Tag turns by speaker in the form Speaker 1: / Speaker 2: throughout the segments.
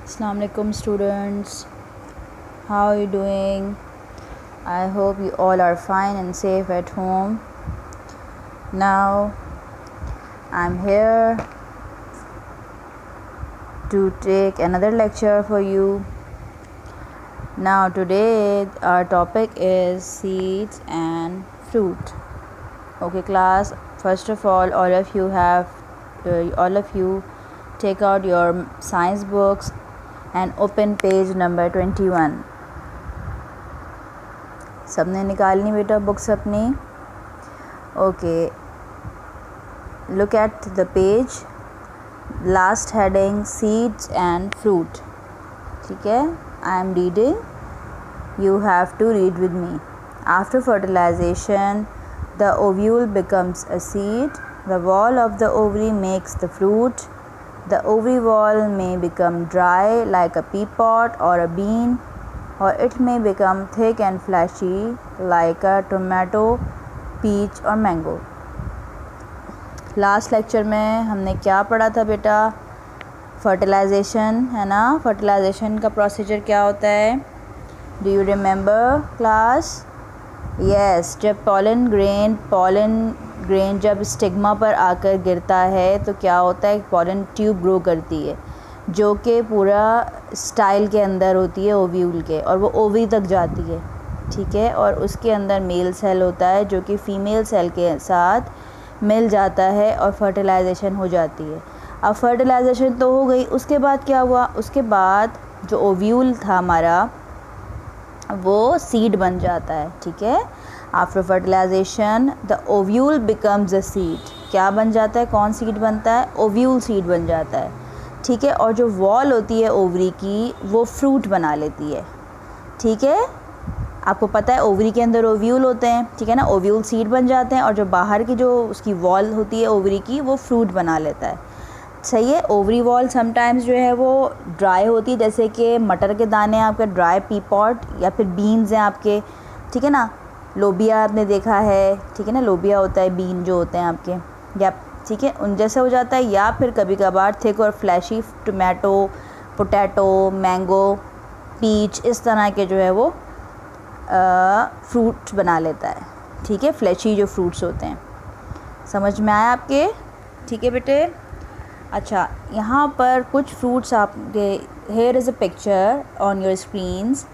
Speaker 1: Assalamualaikum students, how are you doing? I hope you all are fine and safe at home. Now I'm here to take another lecture for you. Now today our topic is seeds and fruit. Okay class, first of all all of you take out your science books and open page number 21. सबने निकालनी बेटा books अपनी. Okay, look at the page, last heading seeds and fruit. ठीक है, आई am reading, you have to read with me. After fertilization, the ovule becomes a seed. The wall of the ovary makes the fruit. The ovary wall may become dry like a pea pod or a bean, or it may become thick and fleshy like a tomato, peach or mango. Last lecture में हमने क्या पढ़ा था बेटा? Fertilisation, है ना. Fertilisation का procedure क्या होता है? Do you remember class? Yes, जब पॉलन ग्रेन जब स्टिग्मा पर आकर गिरता है तो क्या होता है? पॉलन ट्यूब ग्रो करती है जो कि पूरा स्टाइल के अंदर होती है ओव्यूल के, और वो ओवरी तक जाती है. ठीक है, और उसके अंदर मेल सेल होता है जो कि फीमेल सेल के साथ मिल जाता है और फर्टिलाइजेशन हो जाती है. अब फर्टिलाइजेशन तो हो गई, उसके बाद क्या हुआ? उसके बाद जो ओव्यूल था हमारा वो सीड बन जाता है. ठीक है, after fertilization the ovule becomes a seed. क्या बन जाता है? कौन सीड बनता है? ओव्यूल सीड बन जाता है. ठीक है, और जो वॉल होती है ओवरी की वो फ्रूट बना लेती है. ठीक है, आपको पता है ओवरी के अंदर ओव्यूल होते हैं. ठीक है ना, ओव्यूल सीड बन जाते हैं और जो बाहर की जो उसकी वॉल होती है ओवरी की वो फ्रूट बना लेता है. सही है. ओवरी वॉल समटाइम्स जो है वो ड्राई होती है, जैसे कि मटर के दाने आपके ड्राई पी पॉट, या फिर बीन्स हैं आपके. ठीक है ना, लोबिया आपने देखा है. ठीक है ना, लोबिया होता है, बीन जो होते हैं आपके, या ठीक है उन जैसे हो जाता है. या फिर कभी कभार थिक और fleshy tomato, potato, mango, peach, इस तरह के जो है वो फ्रूट बना लेता है. ठीक है, फ्लैशी जो फ्रूट्स होते हैं. समझ में आया आपके? ठीक है बेटे. अच्छा, यहाँ पर कुछ फ्रूट्स आपके, here is a picture on your screens.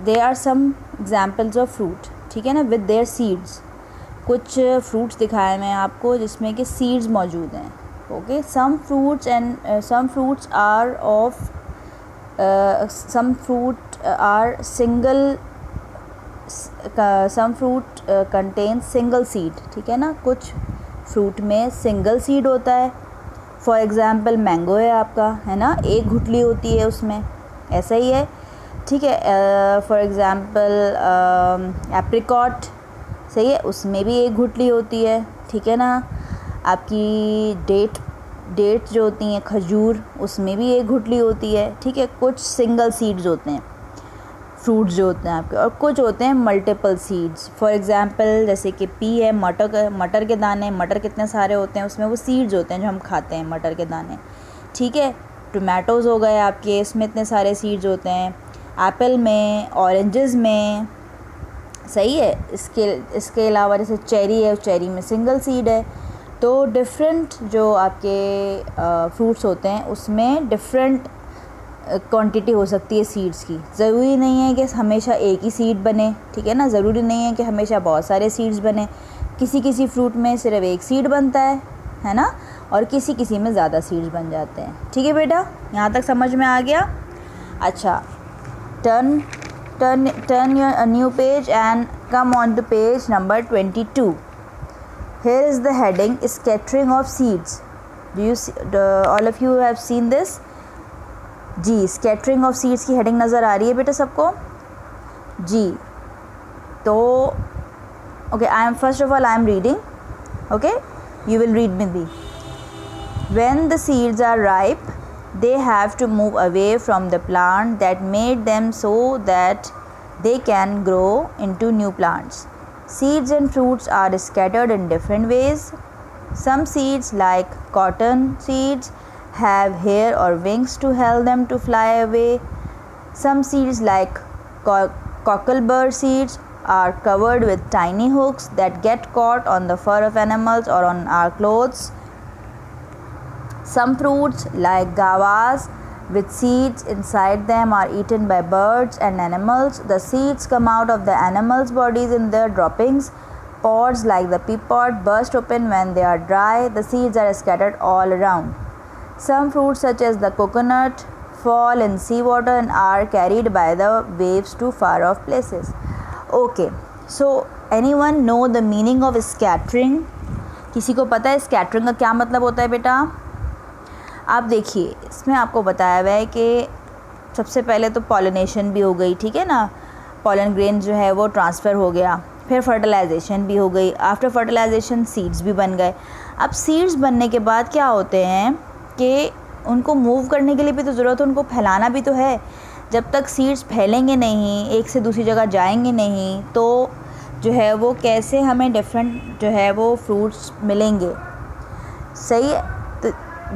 Speaker 1: They are some examples of fruit. ठीक है ना, विद देयर सीड्स. कुछ फ्रूट्स दिखाए मैं आपको जिसमें कि सीड्स मौजूद हैं. Okay, some fruits are of some fruit are single, some fruit contain single seed. ठीक है ना, कुछ फ्रूट में सिंगल सीड होता है. फॉर एग्ज़ाम्पल मैंगो है आपका, है ना, एक गुठली होती है उसमें, ऐसा ही है. ठीक है, फॉर एग्ज़ाम्पल एप्रिकॉट, सही है, उसमें भी एक गुठली होती है. ठीक है ना, आपकी डेट जो होती हैं, खजूर, उसमें भी एक गुठली होती है. ठीक है, कुछ सिंगल सीड्स होते हैं फ्रूट्स जो होते हैं आपके, और कुछ होते हैं मल्टीपल सीड्स. फॉर एग्ज़ाम्पल जैसे कि पी है, मटर के दाने, मटर कितने सारे होते हैं, उसमें वो सीड्स होते हैं जो हम खाते हैं, मटर के दाने. ठीक है, टोमेटोज़ हो गए आपके, इसमें इतने सारे सीड्स होते हैं. एप्पल में, ऑरेंजेस में, सही है. इसके अलावा जैसे चेरी है, चेरी में सिंगल सीड है. तो डिफरेंट जो आपके फ्रूट्स होते हैं उसमें डिफरेंट क्वांटिटी हो सकती है सीड्स की. ज़रूरी नहीं है कि हमेशा एक ही सीड बने. ठीक है ना, ज़रूरी नहीं है कि हमेशा बहुत सारे सीड्स बने. किसी फ्रूट में सिर्फ एक सीड बनता है ना, और किसी में ज़्यादा सीड्स बन जाते हैं. ठीक है बेटा, यहाँ तक समझ में आ गया? अच्छा, turn your new page and come on to page number 22. Here is the heading, scattering of seeds. Do you see, all of you have seen this? जी, स्कैटरिंग ऑफ सीड्स की हेडिंग नज़र आ रही है बेटा सबको? जी, तो okay, first of all I am reading. Okay, you will read with me. When the seeds are ripe they have to move away from the plant that made them so that they can grow into new plants. Seeds and fruits are scattered in different ways. Some seeds like cotton seeds have hair or wings to help them to fly away. Some seeds like cocklebur seeds are covered with tiny hooks that get caught on the fur of animals or on our clothes. Some fruits like guavas with seeds inside them are eaten by birds and animals. The seeds come out of the animals' bodies in their droppings. Pods like the pea pod burst open when they are dry. The seeds are scattered all around. Some fruits such as the coconut fall in seawater and are carried by the waves to far off places. Okay, so anyone know the meaning of scattering? किसी को पता है scattering का क्या मतलब होता है बेटा? आप देखिए, इसमें आपको बताया हुआ है कि सबसे पहले तो पॉलिनेशन भी हो गई, ठीक है ना, पॉलन ग्रेन जो है वो ट्रांसफ़र हो गया, फिर फर्टिलाइजेशन भी हो गई, आफ्टर फर्टिलाइजेशन सीड्स भी बन गए. अब सीड्स बनने के बाद क्या होते हैं कि उनको मूव करने के लिए भी तो ज़रूरत है, उनको फैलाना भी तो है. जब तक सीड्स फैलेंगे नहीं, एक से दूसरी जगह जाएंगे नहीं, तो जो है वो कैसे हमें डिफरेंट जो है वो फ्रूट्स मिलेंगे. सही है. तो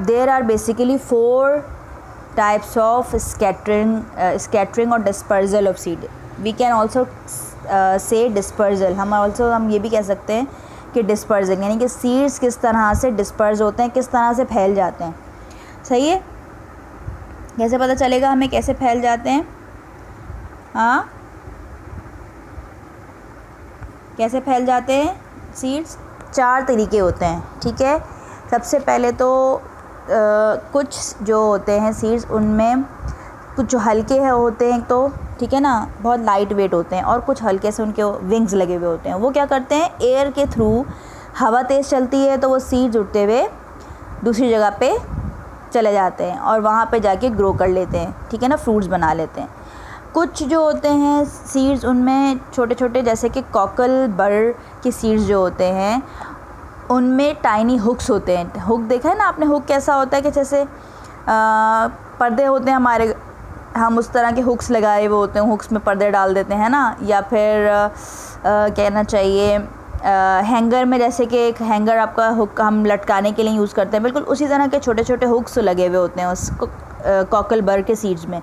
Speaker 1: there are basically 4 types of scattering और dispersal of seed. We can also say dispersal. हम ये भी कह सकते हैं कि डिस्पर्जल यानी कि सीड्स किस तरह से डिस्पर्ज होते हैं, किस तरह से फैल जाते हैं. सही है. कैसे पता चलेगा हमें कैसे फैल जाते हैं? हाँ, कैसे फैल जाते हैं सीड्स? 4 तरीके होते हैं, ठीक है. सबसे पहले तो कुछ जो होते हैं सीड्स, उनमें कुछ जो हल्के होते हैं तो, ठीक है ना, बहुत लाइट वेट होते हैं, और कुछ हल्के से उनके विंग्स लगे हुए होते हैं. वो क्या करते हैं, एयर के थ्रू हवा तेज़ चलती है तो वो सीड्स उड़ते हुए दूसरी जगह पे चले जाते हैं और वहाँ पे जाके ग्रो कर लेते हैं, ठीक है ना, फ्रूट्स बना लेते हैं. कुछ जो होते हैं सीड्स, उनमें छोटे छोटे जैसे कि कॉकल बर के सीड्स जो होते हैं, उनमें टाइनी हुक्स होते हैं. हुक देखा है ना आपने? हुक कैसा होता है कि जैसे पर्दे होते हैं हमारे, हम उस तरह के हुक्स लगाए हुए होते हैं, हुक्स में पर्दे डाल देते हैं ना. या फिर कहना चाहिए हैंगर में, जैसे कि एक हैंगर आपका हुक हम लटकाने के लिए यूज़ करते हैं, बिल्कुल उसी तरह के छोटे छोटे हुक्स लगे हुए होते हैं उस कॉकल बर के सीड्स में.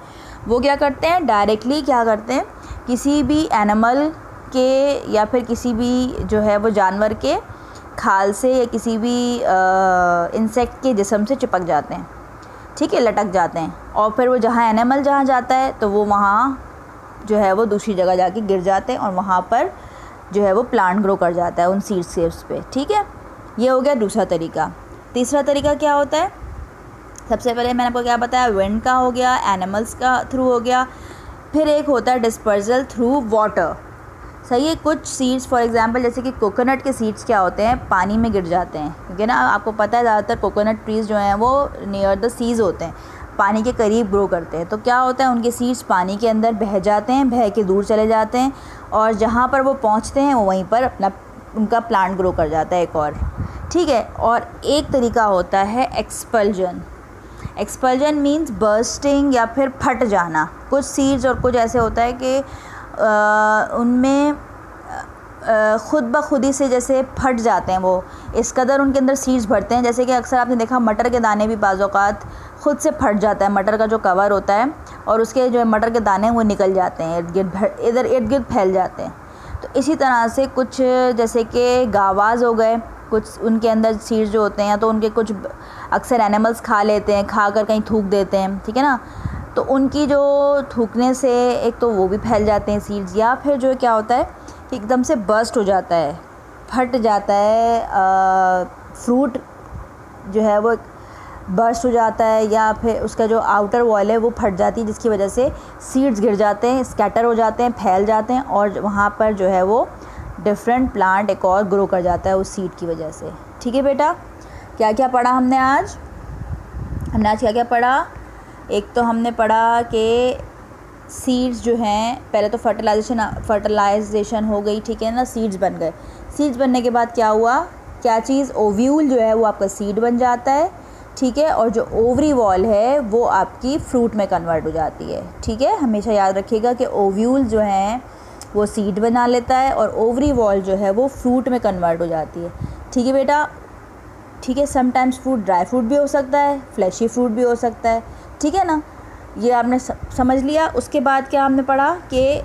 Speaker 1: वो क्या करते हैं, डायरेक्टली क्या करते हैं, किसी भी एनिमल के या फिर किसी भी जो है वो जानवर के खाल से या किसी भी इंसेक्ट के जिस्म से चिपक जाते हैं, ठीक है, लटक जाते हैं. और फिर वो जहाँ एनिमल जहाँ जाता है तो वो वहाँ जो है वो दूसरी जगह जाके गिर जाते हैं और वहाँ पर जो है वो प्लांट ग्रो कर जाता है उन सीड्स पे, ठीक है. ये हो गया दूसरा तरीका. तीसरा तरीका क्या होता है? सबसे पहले मैंने आपको क्या बताया, विंड का हो गया, एनिमल्स का थ्रू हो गया. फिर एक होता है डिस्पर्जल थ्रू वाटर. सही है. कुछ सीड्स फॉर एग्जांपल जैसे कि कोकोनट के सीड्स क्या होते हैं, पानी में गिर जाते हैं, क्योंकि ना आपको पता है ज़्यादातर कोकोनट ट्रीज़ जो हैं वो नियर द सीज होते हैं, पानी के करीब ग्रो करते हैं. तो क्या होता है, उनके सीड्स पानी के अंदर बह जाते हैं, बह के दूर चले जाते हैं, और जहाँ पर वो पहुँचते हैं वो वहीं पर अपना उनका प्लांट ग्रो कर जाता है एक और, ठीक है. और एक तरीका होता है एक्सपल्जन. एक्सपल्जन मीन्स बर्स्टिंग या फिर फट जाना. कुछ सीड्स और कुछ ऐसे होता है कि उनमें ख़ुद ब खुदी से जैसे फट जाते हैं, वो इस कदर उनके अंदर सीड्स भरते हैं. जैसे कि अक्सर आपने देखा मटर के दाने भी बाज़ औक़ात ख़ुद से फट जाता है, मटर का जो कवर होता है और उसके जो मटर के दाने वो निकल जाते हैं, इधर इर्द गिर्द फैल जाते हैं. तो इसी तरह से कुछ जैसे कि गावाज़ हो गए, कुछ उनके अंदर सीड्स जो होते हैं तो उनके कुछ अक्सर एनिमल्स खा लेते हैं, खा कर कहीं थूक देते हैं, ठीक है ना. तो उनकी जो थूकने से एक तो वो भी फैल जाते हैं सीड्स, या फिर जो क्या होता है कि एकदम से बर्स्ट हो जाता है, फट जाता है, फ्रूट जो है वो बर्स्ट हो जाता है, या फिर उसका जो आउटर वॉल है वो फट जाती है, जिसकी वजह से सीड्स गिर जाते हैं, स्कैटर हो जाते हैं, फैल जाते हैं, और वहाँ पर जो है वो डिफरेंट प्लांट एक और ग्रो कर जाता है उस सीड की वजह से. ठीक है बेटा. क्या क्या पढ़ा हमने आज? क्या क्या पढ़ा? एक तो हमने पढ़ा कि सीड्स जो हैं, पहले तो फर्टिलाइजेशन हो गई, ठीक है ना, सीड्स बन गए. सीड्स बनने के बाद क्या हुआ, क्या चीज़, ओव्यूल जो है वो आपका सीड बन जाता है, ठीक है, और जो ओवरी वॉल है वो आपकी फ्रूट में कन्वर्ट हो जाती है. ठीक है, हमेशा याद रखिएगा कि ओव्यूल जो हैं वो सीड बना लेता है और ओवरी वॉल जो है वो फ्रूट में कन्वर्ट हो जाती है. ठीक है बेटा. ठीक है। समटाइम्स फ्रूट ड्राई फ्रूट भी हो सकता है, फ्लैशी फ्रूट भी हो सकता है, ठीक है ना। ये आपने समझ लिया। उसके बाद क्या हमने पढ़ा कि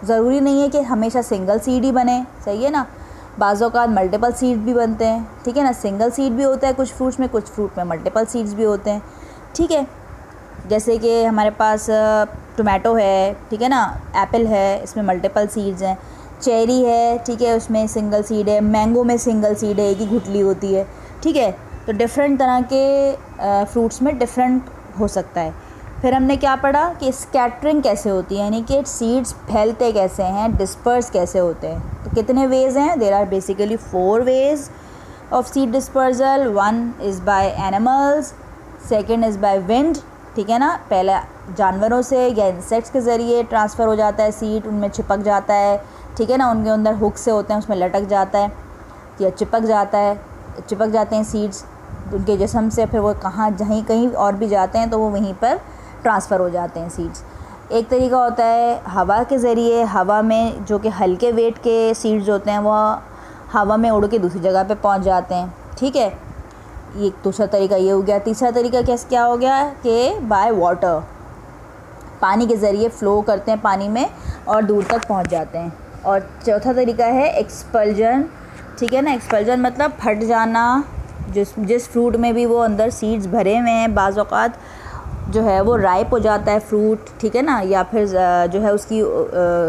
Speaker 1: ज़रूरी नहीं है कि हमेशा सिंगल सीड ही बने, सही है ना। बाज़ औक़ात मल्टीपल सीड भी बनते हैं, ठीक है ना। सिंगल सीड भी होता है कुछ फ्रूट्स में, कुछ फ्रूट में मल्टीपल सीड्स भी होते हैं, ठीक है। जैसे कि हमारे पास टोमेटो है, ठीक है ना, एप्पल है, इसमें मल्टीपल सीड्स हैं। चेरी है, ठीक है, उसमें सिंगल सीड है। मैंगो में सिंगल सीड है, एक ही गुठली होती है, ठीक है। तो डिफरेंट तरह के फ्रूट्स में डिफरेंट हो सकता है। फिर हमने क्या पढ़ा कि स्कैटरिंग कैसे होती है, यानी कि सीड्स फैलते कैसे हैं, डिस्पर्स कैसे होते हैं। तो कितने वेज़ हैं? There are basically 4 ways of seed dispersal. 1 is by animals, second is by wind, ठीक है ना। पहले जानवरों से या इंसेक्ट्स के ज़रिए ट्रांसफ़र हो जाता है सीड, उनमें चिपक जाता है, ठीक है ना। उनके अंदर हुक से होते हैं, उसमें लटक जाता है या चिपक जाते हैं सीड्स उनके जिस्म से। फिर वो कहीं और भी जाते हैं तो वो वहीं पर ट्रांसफ़र हो जाते हैं सीड्स। एक तरीका होता है हवा के ज़रिए, हवा में जो कि हल्के वेट के सीड्स होते हैं वो हवा में उड़ के दूसरी जगह पे पहुंच जाते हैं, ठीक है। ये दूसरा तरीका ये हो गया। तीसरा तरीका क्या हो गया कि बाय वाटर, पानी के ज़रिए फ़्लो करते हैं पानी में और दूर तक पहुंच जाते हैं। और चौथा तरीका है एक्सपल्जन, ठीक है ना। एक्सपल्जन मतलब फट जाना, जिस फ्रूट में भी वो अंदर सीड्स भरे हुए हैं, बाज़ औक़ात जो है वो राइप हो जाता है फ्रूट, ठीक है ना, या फिर जो है उसकी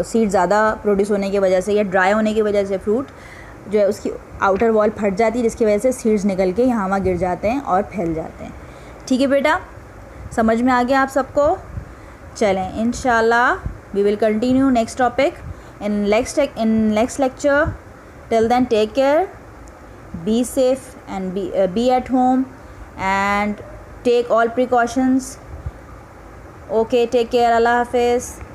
Speaker 1: सीड ज़्यादा प्रोड्यूस होने की वजह से या ड्राई होने की वजह से फ्रूट जो है उसकी आउटर वॉल फट जाती है, जिसकी वजह से सीड्स निकल के यहाँ वहाँ गिर जाते हैं और फैल जाते हैं, ठीक है बेटा। समझ में आ गया आप सबको? चलें, इंशाल्लाह we will continue next topic in next lecture. Till then take care, be safe and be at home and take all precautions. Okay, take care. Allah Hafiz.